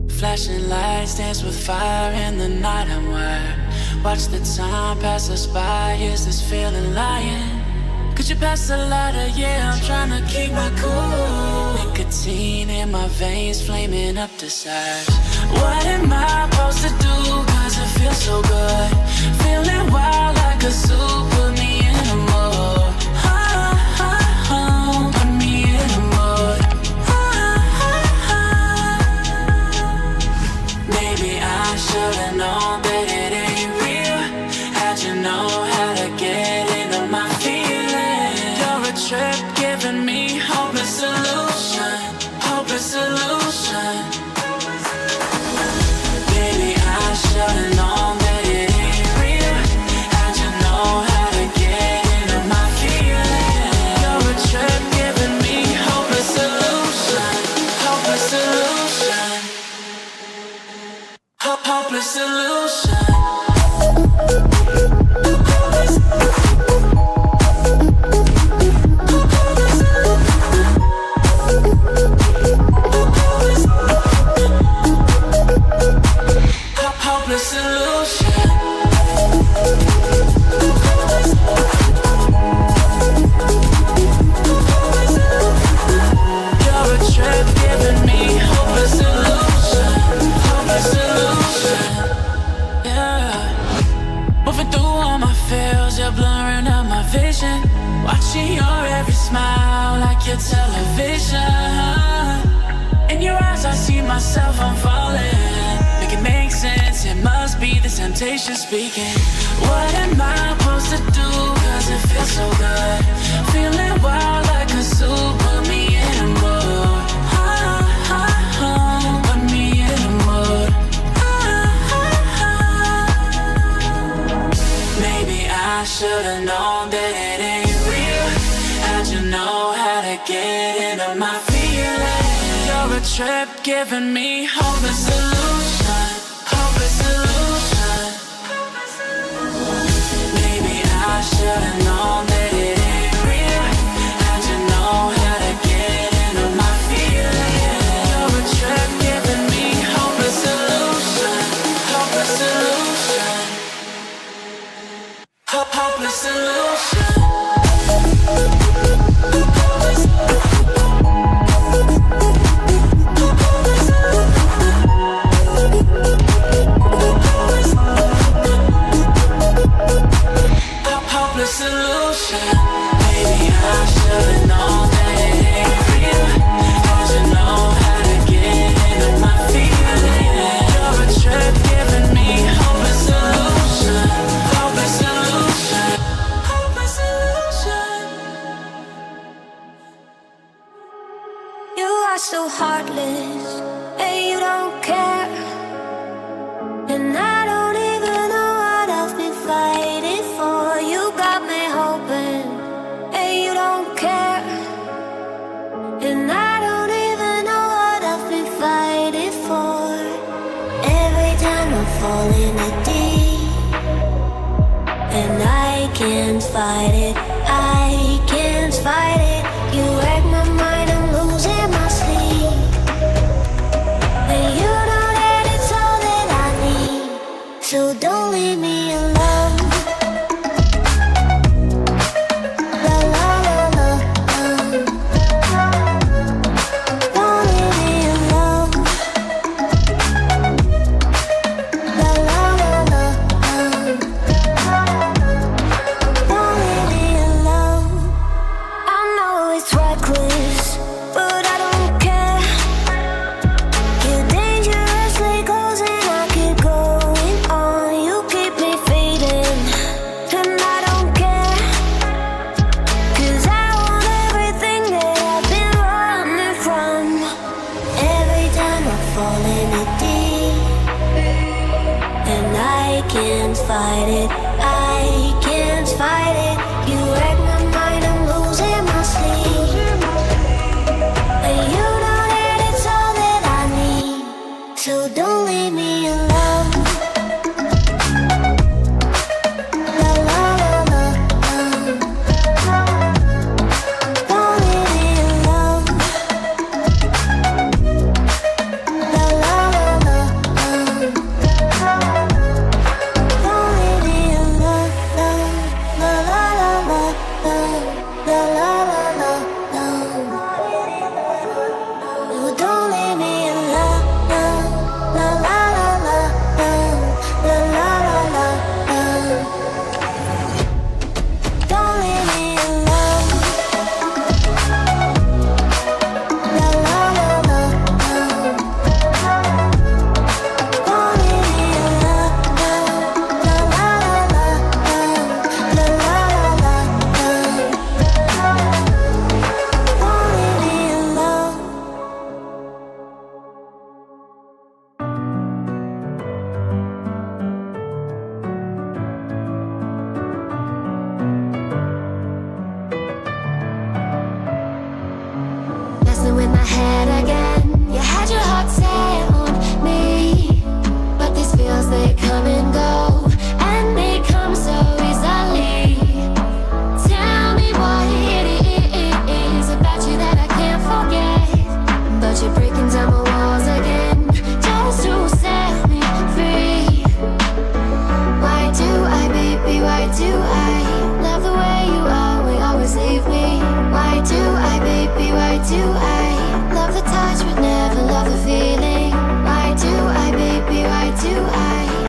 Flashing lights dance with fire in the night. I'm wired. Watch the time pass us by. Is this feeling lying? Could you pass the lighter? Yeah, I'm trying to keep my cool. Nicotine in my veins, flaming up the sides. What am I supposed to do? Cause it feels so good. Feeling wild like a zoo. Put me in a mood. Put me in a mood. Maybe I should've known that it ain't real. How'd you know how to get into my feelings? You're a trip giving me hopeless solution. Hopeless solution. Baby, I should've known that it ain't real. How'd you know how to get into my feelings? You're a trip giving me hopeless solution. Hopeless solution. Hopeless solution. Hopeless solution. You're a trip giving me hopeless solution. Hopeless solution. Yeah. Moving through all my fears, you're blurring out my vision. Watching your every smile like your television. In your eyes I see myself, I'm falling. Make it make sense, it must be the temptation speaking. What am I supposed to do? Cause it feels so good. Feeling wild like a zoo. Put me in a mood. Put me in a mood. Maybe I should've known that it ain't real. How'd you know how to get into my feelings? You're a trip giving me hopeless solution. Hopeless solution. Maybe I should've known that it ain't real. How'd you know how to get into my feelings? You're a trip giving me hopeless solution. Hopeless solution. Hopeless solution. Hopeless solution. Maybe I should've known that it ain't real. How'd you know how to get into my feelings? You're a trip giving me hopeless solution. Hopeless solution. Hopeless solution. You are so heartless, and you don't care. And I don't even know what I've been fighting for. You got me hoping, and you don't care. And I don't even know what I've been fighting for. Every time I fall in the deep, and I can't fight it, I can't fight it. You wreck my mind, I'm losing my sleep. And you know that it's all that I need, so don't leave me alone. La la la la, don't leave me alone. La la la la, don't leave me alone. I know it's reckless, but I don't care. You're dangerously close and I keep going on. You keep me fading, and I don't care. Cause I want everything that I've been running from. Every time I fall in the deep, and I can't fight it, I can't fight it. You wreck my mind, I'm losing my sleep. And you know that it's all that I need, so don't leave me alone. La la la la, don't leave me alone. La la la la. my head again.